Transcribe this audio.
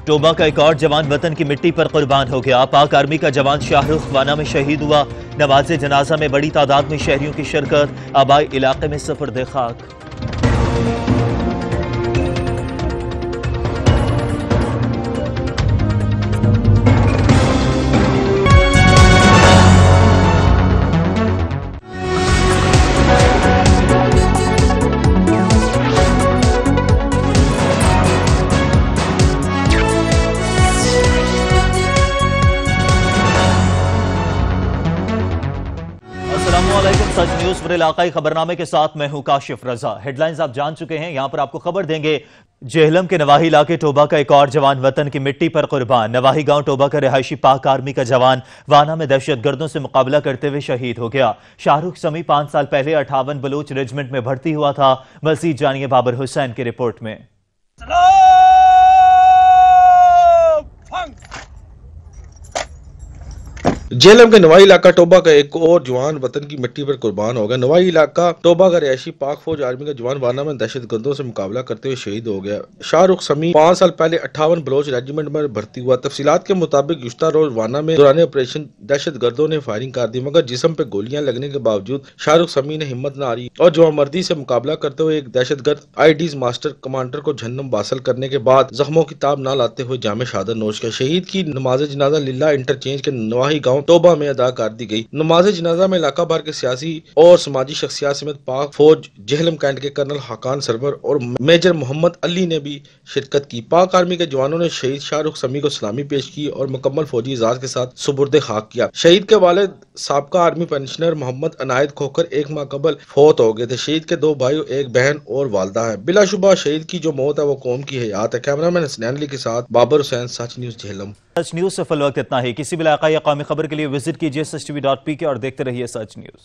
Toba का एक और जवान वतन की मिट्टी पर कुर्बान हो गया। पाक आर्मी का जवान शाहरुख वाना में शहीद हुआ। नमाज जनाजा में बड़ी तादाद में शहरियों की शिरकत। आबाई इलाके में सफर खाक। सच न्यूज पर इलाकाई खबरनामे के साथ मैं हूं काशिफ रजा। हेडलाइंस आप जान चुके हैं, यहां पर आपको खबर देंगे। जेहलम के नवाही इलाके टोबा का एक और जवान वतन की मिट्टी पर कुर्बान। नवाही गांव टोबा का रिहायशी पाक आर्मी का जवान वाना में दहशतगर्दों से मुकाबला करते हुए शहीद हो गया। शाहरुख समी 5 साल पहले 58 बलूच रेजिमेंट में भर्ती हुआ था। मजीद जानिए बाबर हुसैन की रिपोर्ट में। जेहलम के नवाही इलाका टोबा का एक और जवान वतन की मिट्टी पर कुर्बान हो गया। नवाही इलाका टोबा का रिहायशी पाक फौज आर्मी का जवान वाना में दहशतगर्दों से मुकाबला करते हुए शहीद हो गया। शाहरुख समी 5 साल पहले 58 बलोच रेजिमेंट में भर्ती हुआ। तफसीलात के मुताबिक गुज़श्ता रोज वाना में दौरान ऑपरेशन दहशतगर्दों ने फायरिंग कर दी, मगर जिस्म पे गोलियां लगने के बावजूद शाहरुख समी ने हिम्मत न हारी और जवामर्दी से मुकाबला करते हुए एक दहशतगर्द आईडीज मास्टर कमांडर को जहन्नुम हासिल करने के बाद जख्मों की ताब न लाते हुए जामे शहादत नोश किया। शहीद की नमाज जनाजा लिल्ला इंटरचेंज के नवाही गाँव टोबा में अदा कर दी गई। नमाज जनाजा में इलाका भर के सियासी और समाजी शख्सियात समेत पाक फौज जेहलम कैंट के कर्नल हाकान सरवर और मेजर मोहम्मद अली ने भी शिरकत की। पाक आर्मी के जवानों ने शहीद शाहरुख समी को सलामी पेश की और मुकम्मल फौजी एजाज के साथ सुपुर्द खाक किया। शहीद के वालिद साबका आर्मी पेंशनर मोहम्मद अनायत खोकर 1 माह कबल फौत हो गए थे। शहीद के 2 भाई, 1 बहन और वालदा है। बिलाशुबा शहीद की जो मौत है वो कौम की हयात है। कैमरामैन हसनैन अली के साथ बाबर हुसैन, सच न्यूज जेहलम। सच न्यूज से फिल वक्त इतना ही। किसी भी इलाका या कौमी खबर के लिए विजिट कीजिए schtv.pk और देखते रहिए सच न्यूज।